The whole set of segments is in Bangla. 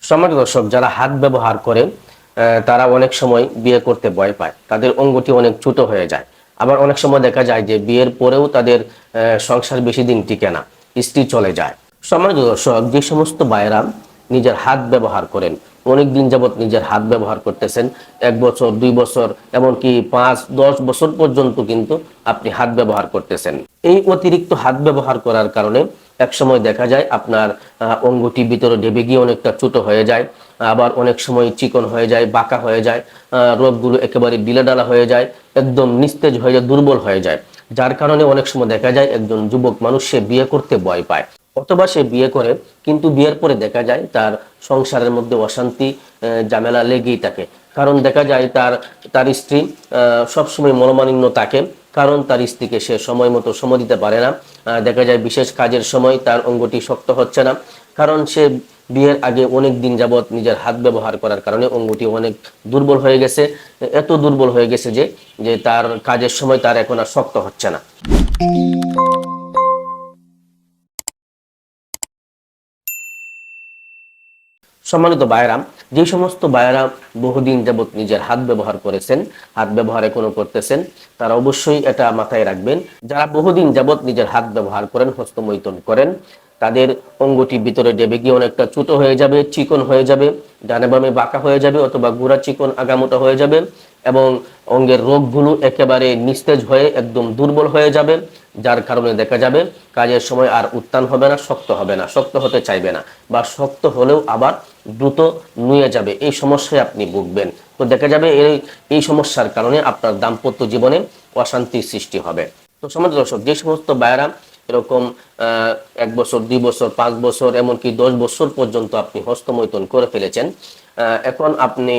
সমাজ দর্শক, যারা হাত ব্যবহার করে তারা অনেক সময় বিয়ে করতে ভয় পায়, তাদের অঙ্গটি অনেক ছোট হয়ে যায়। আবার অনেক সময় দেখা যায় যে বিয়ের পরেও তাদের সংসার বেশি দিন টিকে না, স্ত্রী চলে যায়। সমাজ দর্শক, যে সমস্ত ভাইয়েরা নিজের হাত ব্যবহার করেন, অনেক দিন যাবত নিজের হাত ব্যবহার করতেছেন, 1 বছর 2 বছর এমনকি 5-10 বছর পর্যন্ত কিন্তু আপনি হাত ব্যবহার করতেছেন, এই অতিরিক্ত হাত ব্যবহার করার কারণে এক সময় দেখা যায় আপনার অঙ্গটি ভিতরে ঢেবে গিয়ে অনেকটা ছোট হয়ে যায়, আবার অনেক সময় চিকন হয়ে যায়, বাঁকা হয়ে যায়, রোগগুলো একেবারে ডিলাডালা হয়ে যায়, একদম নিস্তেজ হয়ে যায়, দুর্বল হয়ে যায়। যার কারণে অনেক সময় দেখা যায় একজন যুবক মানুষ সে বিয়ে করতে ভয় পায়, অথবা সে বিয়ে করে কিন্তু বিয়ের পরে দেখা যায় তার সংসারের মধ্যে অশান্তি ঝামেলা লেগেই থাকে। কারণ দেখা যায় তার তার স্ত্রী সবসময় মনোমালিন্য থাকে, কারণ তার স্ত্রীকে সে সময় মতো সময় দিতে পারে না। দেখা যায় বিশেষ কাজের সময় তার অঙ্গটি শক্ত হচ্ছে না, কারণ সে বিয়ের আগে অনেক দিন যাবত নিজের হাত ব্যবহার করার কারণে অঙ্গটি অনেক দুর্বল হয়ে গেছে, এত দুর্বল হয়ে গেছে যে যে তার কাজের সময় তার এখন আর শক্ত হচ্ছে না। সম্মানিত ভাইয়েরা, যে সমস্ত ভাইয়েরা বহুদিন যাবত নিজের হাত ব্যবহার করেছেন, হাত ব্যবহার এখনো করতেছেন, তারা অবশ্যই এটা মাথায় রাখবেন। যারা বহুদিন যাবত নিজের হাত ব্যবহার করেন, হস্তমৈথুন করেন, তাদের অঙ্গটি ভিতরে ডেবে গিয়ে অনেকটা ছোট হয়ে যাবে, চিকন হয়ে যাবে, ডানে বামে বাঁকা হয়ে যাবে, অথবা গুড়া চিকন আগামোটা হয়ে যাবে, এবং অঙ্গের রোগগুলো একেবারে নিস্তেজ হয়ে একদম দুর্বল হয়ে যাবে। যার কারণে দেখা যাবে কাজের সময় আর উত্তান হবে না, শক্ত হবে না, শক্ত হতে চাইবে না, বা শক্ত হলেও আবার দ্রুত নুয়ে যাবে। এই সমস্যায় আপনি ভুগবেন। তো দেখা যাবে এই সমস্যার কারণে আপনার দাম্পত্য জীবনে অশান্তির সৃষ্টি হবে। তো সমাজ দর্শক, যে সমস্ত ভাইয়েরা এরকম 1 বছর 2 বছর 5 বছর এমনকি 10 বছর পর্যন্ত আপনি হস্তমৈথুন করে ফেলেছেন, এখন আপনি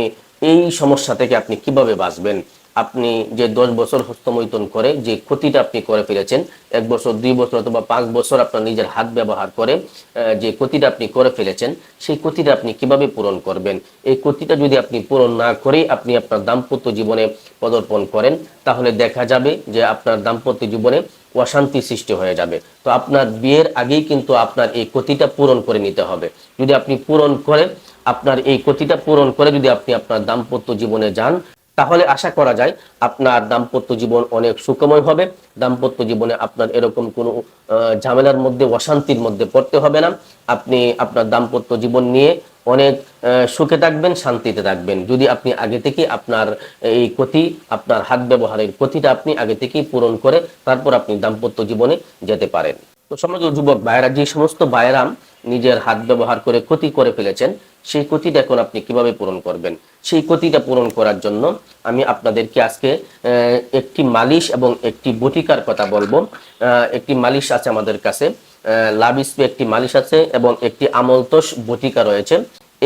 এই সমস্যা থেকে আপনি কিভাবে বাঁচবেন? আপনি যে 10 বছর হস্তমৈথুন করে যে ক্ষতিটা আপনি করে ফেলেছেন, 1 বছর 2 বছর অথবা 5 বছর আপনার নিজের হাত ব্যবহার করে যে ক্ষতিটা আপনি করে ফেলেছেন, সেই ক্ষতিটা আপনি কিভাবে পূরণ করবেন? এই ক্ষতিটা যদি আপনি পূরণ না করেই আপনি আপনার দাম্পত্য জীবনে পদার্পণ করেন, তাহলে দেখা যাবে যে আপনার দাম্পত্য জীবনে অশান্তি সৃষ্টি হয়ে যাবে। তো আপনার বিয়ের আগেই কিন্তু আপনার এই ক্ষতিটা পূরণ করে নিতে হবে। যদি আপনি পূরণ করে আপনার এই ক্ষতিটা পূরণ করে যদি আপনি আপনার দাম্পত্য জীবনে যান, তাহলে আশা করা যায় আপনার দাম্পত্য জীবন অনেক সুখময় হবে। দাম্পত্য জীবনে আপনার এরকম কোনো ঝামেলার মধ্যে, অশান্তির মধ্যে পড়তে হবে না। আপনি আপনার দাম্পত্য জীবন নিয়ে অনেক সুখে থাকবেন, শান্তিতে থাকবেন, যদি আপনি আগে থেকে আপনার এই ক্ষতি, আপনার হাত ব্যবহারের ক্ষতিটা আপনি আগে থেকেই পূরণ করে তারপর আপনি দাম্পত্য জীবনে যেতে পারেন। তো সমাজের যুবক ভাইয়েরা, যে সমস্ত ভাইয়েরা নিজের হাত ব্যবহার করে ক্ষতি করে ফেলেছেন, সেই ক্ষতিটা এখন আপনি কিভাবে পূরণ করবেন? সেই ক্ষতিটা পূরণ করার জন্য আমি আপনাদেরকে আজকে একটি মালিশ এবং একটি বটিকার কথা বলবো। একটি মালিশ আছে আমাদের কাছে, লাভিস্পে একটি মালিশ আছে, এবং একটি আমলতোষ বটিকা রয়েছে।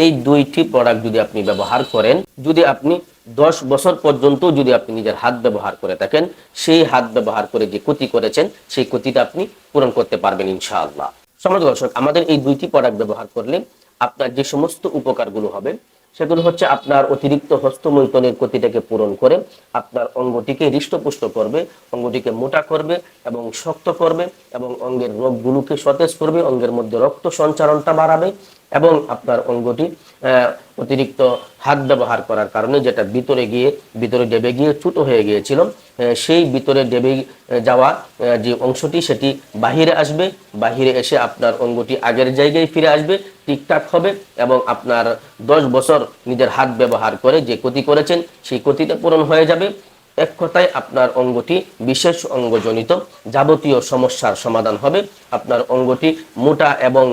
এই দুইটি প্রোডাক্ট যদি আপনি ব্যবহার করেন, যদি আপনি 10 বছর পর্যন্ত যদি আপনি নিজের হাত ব্যবহার করে থাকেন, সেই হাত ব্যবহার করে যে ক্ষতি করেছেন সেই ক্ষতিটা আপনি পূরণ করতে পারবেন ইনশাআল্লাহ। সমাজ দর্শক, আমাদের এই দুইটি প্রোডাক্ট ব্যবহার করলে আপনার যে সমস্ত উপকারগুলো হবে সেগুলো হচ্ছে আপনার অতিরিক্ত হস্তমৈথুনের ক্ষতিটাকে পূরণ করে আপনার অঙ্গটিকে হৃষ্টপুষ্ট করবে, অঙ্গটিকে মোটা করবে এবং শক্ত করবে, এবং অঙ্গের রোগগুলোকে সতেজ করবে, অঙ্গের মধ্যে রক্ত সঞ্চারণটা বাড়াবে, এবং আপনার অঙ্গটি অতিরিক্ত হাত ব্যবহার করার কারণে যেটা ভিতরে ডেবে গিয়ে ছোট হয়ে গিয়েছিল, সেই ভিতরে ডেবে যাওয়া যে অংশটি সেটি বাহিরে আসবে, বাহিরে এসে আপনার অঙ্গটি আগের জায়গায় ফিরে আসবে, ঠিকঠাক হবে, এবং আপনার 10 বছর নিজের হাত ব্যবহার করে যে ক্ষতি করেছেন সেই ক্ষতিটা পূরণ হয়ে যাবে। এক কথায় আপনার অঙ্গটি বিশেষ অঙ্গজনিত যাবতীয় সমস্যার সমাধান হবে। আপনার অঙ্গটি মোটা এবং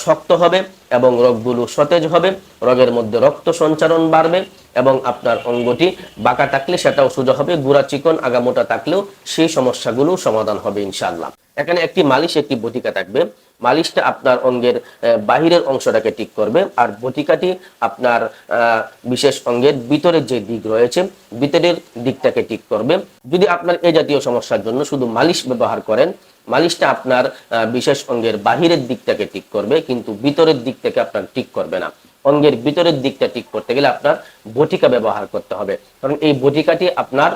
শক্ত হবে, এবং রোগগুলো সতেজ হবে, রোগের মধ্যে রক্ত সঞ্চারণ বাড়বে, এবং আপনার অঙ্গটি বাঁকা থাকলে সেটাও সোজা হবে, গুড়া চিকন আগামোটা থাকলেও সেই সমস্যাগুলো সমাধান হবে ইনশাআল্লাহ। এখানে একটি মালিশ, একটি বটিকা থাকবে। মালিশটা আপনার অঙ্গের বাহিরের অংশটাকে ঠিক করবে, আর বটিকাটি আপনার বিশেষ অঙ্গের ভিতরের যে দিক রয়েছে ভিতরের দিকটাকে ঠিক করবে। যদি আপনার এই জাতীয় সমস্যার জন্য শুধু মালিশ ব্যবহার করেন, মালিশটা আপনার বিশেষ অঙ্গের বাহিরের দিকটাকে ঠিক করবে, কিন্তু ভিতরের দিকটাকে আপনার ঠিক করবে না। অঙ্গের ভিতরের দিকটা ঠিক করতে গেলে আপনার বটিকা ব্যবহার করতে হবে, কারণ এই বটিকাটি আপনার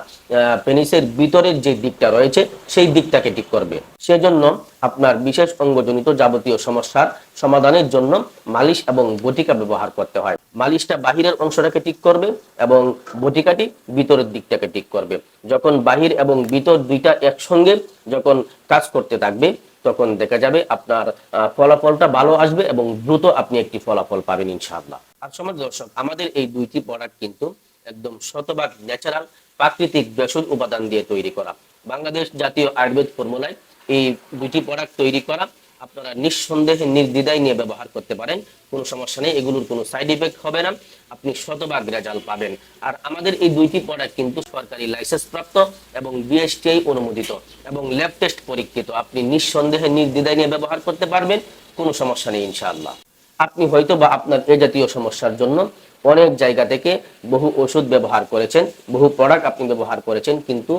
পেনিসের ভিতরের যে দিকটা রয়েছে সেই দিকটাকে ঠিক করবে। সেজন্য আপনার বিশেষ অঙ্গজনিত যাবতীয় সমস্যার সমাধানের জন্য মালিশ এবং বটিকা ব্যবহার করতে হয়। মালিশটা বাহিরের অংশটাকে ঠিক করবে এবং বটিকাটি ভিতরের দিকটাকে ঠিক করবে। যখন বাহির এবং ভিতর দুইটা একসঙ্গে যখন কাজ করতে থাকবে তখন দেখা যাবে আপনার ফলাফলটা ভালো আসবে এবং দ্রুত আপনি একটি ফলাফল পাবেন ইনশাআল্লাহ। আর সমাজ দর্শক, আমাদের এই দুইটি প্রোডাক্ট কিন্তু একদম শতভাগ ন্যাচারাল প্রাকৃতিক ভেষজ উপাদান দিয়ে তৈরি করা। বাংলাদেশ জাতীয় আয়ুর্বেদ ফর্মুলায় এই দুইটি প্রোডাক্ট তৈরি করা। আপনারা নিঃসন্দেহে নির্দ্বিধায় নিয়ে ব্যবহার করতে পারেন, কোনো সমস্যা নেই, এগুলোর কোনো সাইড ইফেক্ট হবে না, আপনি শতভাগ রেজাল্ট পাবেন। আর আমাদের এই দুইটি প্রোডাক্ট কিন্তু সরকারি লাইসেন্স প্রাপ্ত এবং বিএসটিআই অনুমোদিত এবং ল্যাব টেস্ট পরীক্ষিত। আপনি নিঃসন্দেহে নির্দ্বিধায় নিয়ে ব্যবহার করতে পারবেন, কোনো সমস্যা নেই ইনশাআল্লাহ। আপনি হয়তো বা আপনার এ জাতীয় সমস্যার জন্য অনেক জায়গা থেকে বহু ওষুধ ব্যবহার করেছেন, বহু প্রোডাক্ট আপনি ব্যবহার করেছেন, কিন্তু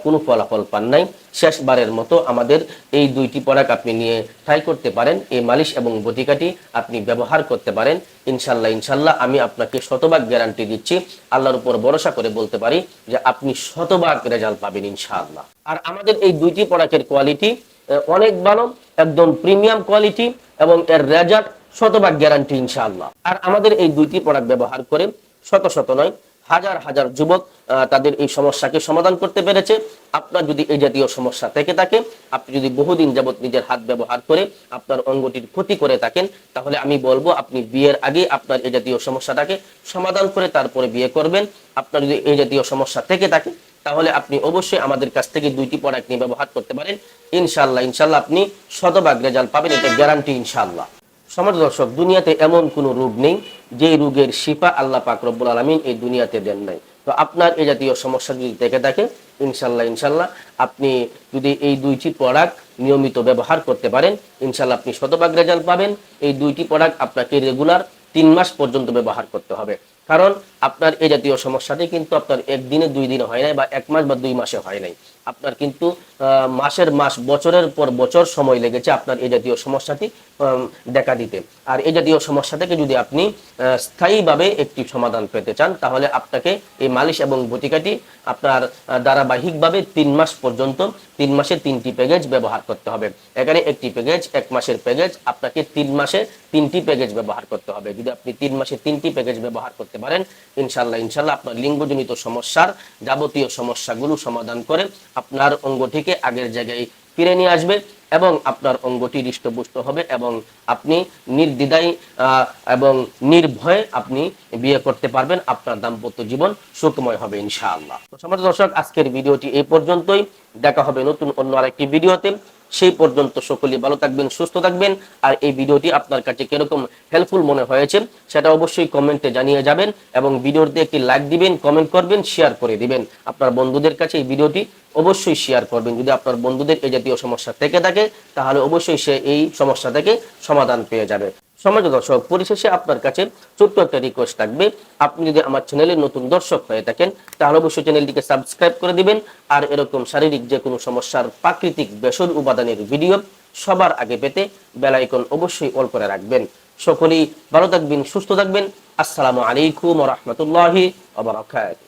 কোনো ফলাফল পান নাই। শেষবারের মতো আমাদের এই দুইটি প্রোডাক্ট আপনি নিয়ে ট্রাই করতে পারেন। এই মালিশ এবং বটিকাটি আপনি ব্যবহার করতে পারেন ইনশাল্লাহ। ইনশাল্লাহ আমি আপনাকে শতভাগ গ্যারান্টি দিচ্ছি, আল্লাহর উপর ভরসা করে বলতে পারি যে আপনি শতভাগ রেজাল্ট পাবেন ইনশাআল্লাহ। আর আমাদের এই দুইটি প্রোডাক্টের কোয়ালিটি অনেক ভালো, একদম প্রিমিয়াম কোয়ালিটি এবং এর রেজাল্ট শতভাগ গ্যারান্টি ইনশাআল্লাহ। আর আমাদের এই দুইটি প্রোডাক্ট ব্যবহার করে শত শত নয়, হাজার হাজার যুবক তাদের এই সমস্যাকে সমাধান করতে পেরেছে। আপনার যদি এই জাতীয় সমস্যা থেকে থাকে, আপনি যদি বহুদিন যাবত নিজের হাত ব্যবহার করে আপনার অঙ্গটির ক্ষতি করে থাকেন, তাহলে আমি বলবো আপনি বিয়ের আগে আপনার এই জাতীয় সমস্যাটাকে সমাধান করে তারপরে বিয়ে করবেন। আপনার যদি এই জাতীয় সমস্যা থেকে থাকে তাহলে আপনি অবশ্যই আমাদের কাছ থেকে দুইটি প্রোডাক্ট নিয়ে ব্যবহার করতে পারেন ইনশাআল্লাহ। ইনশাআল্লাহ আপনি শতভাগ রেজাল্ট পাবেন, এটা গ্যারান্টি ইনশাআল্লাহ। সমাজ দর্শক, দুনিয়াতে এমন কোনো রোগ নেই যে রোগের শিফা আল্লাহ পাক রব্বুল আলামিন এই দুনিয়াতে দেন নাই। তো আপনার এই জাতীয় সমস্যা যদি থেকে থাকে ইনশাল্লাহ আপনি যদি এই দুইটি প্রোডাক্ট নিয়মিত ব্যবহার করতে পারেন ইনশাল্লাহ আপনি শতভাগ রেজাল্ট পাবেন। এই দুইটি প্রোডাক্ট আপনাকে রেগুলার 3 মাস পর্যন্ত ব্যবহার করতে হবে, কারণ আপনার এই জাতীয় সমস্যাটি কিন্তু আপনার একদিনে 2 দিনে হয় নাই বা 1 মাস বা 2 মাসে হয় নাই। আপনার কিন্তু মাসের মাস বছরের পর বছর সময় লেগেছে আপনার এই জাতীয় সমস্যাটি দেখা দিতে। আর এই জাতীয় সমস্যা থেকে যদি আপনি স্থায়ীভাবে একটি সমাধান পেতে চান তাহলে আপনাকে এই মালিশ এবং বটিকাটি আপনার ধারাবাহিকভাবে 3 মাস পর্যন্ত 3 মাসে 3টি প্যাকেজ ব্যবহার করতে হবে। এখানে একটি প্যাকেজ 1 মাসের প্যাকেজ, আপনাকে 3 মাসে 3টি প্যাকেজ ব্যবহার করতে হবে। যদি আপনি 3 মাসে 3টি প্যাকেজ ব্যবহার করতে পারেন ইনশাল্লাহ আপনার লিঙ্গজনিত সমস্যার যাবতীয় সমস্যাগুলো সমাধান করে আপনার অঙ্গটিকে আগের জায়গায় ফিরে নিয়ে আসবে এবং আপনার অঙ্গটি হৃষ্টপুষ্ট হবে এবং আপনি নির্দ্বিধায় এবং নির্ভয়ে আপনি বিয়ে করতে পারবেন। আপনার দাম্পত্য জীবন সুখময় হবে ইনশাআল্লাহ। তো সমাজ দর্শক, আজকের ভিডিওটি এই পর্যন্তই। দেখা হবে নতুন অন্য আরেকটি ভিডিওতে। সেই পর্যন্ত সকলেই ভালো থাকবেন, সুস্থ থাকবেন। আর এই ভিডিওটি আপনার কাছে কিরকম হেল্পফুল মনে হয়েছে সেটা অবশ্যই কমেন্টে জানিয়ে যাবেন এবং ভিডিওতে একটি লাইক দিবেন, কমেন্ট করবেন, শেয়ার করে দিবেন। আপনার বন্ধুদের কাছে এই ভিডিওটি অবশ্যই শেয়ার করবেন। যদি আপনার বন্ধুদের এই জাতীয় সমস্যা থেকে থাকে তাহলে অবশ্যই সে এই সমস্যা থেকে সমাধান পেয়ে যাবে। সমাজ দর্শক, পরিশেষে আপনার কাছে ছোট্ট একটা রিকোয়েস্ট থাকবে, আপনি যদি আমার চ্যানেলের নতুন দর্শক হয়ে থাকেন তাহলে অবশ্যই চ্যানেলটিকে সাবস্ক্রাইব করে দিবেন। আর এরকম শারীরিক যে কোনো সমস্যার প্রাকৃতিক ভেষজ উপাদানের ভিডিও সবার আগে পেতে বেল আইকন অবশ্যই অল করে রাখবেন। সকলেই ভালো থাকবেন, সুস্থ থাকবেন। আসসালামু আলাইকুম ওয়া রাহমাতুল্লাহি ওয়া বারাকাতুহু।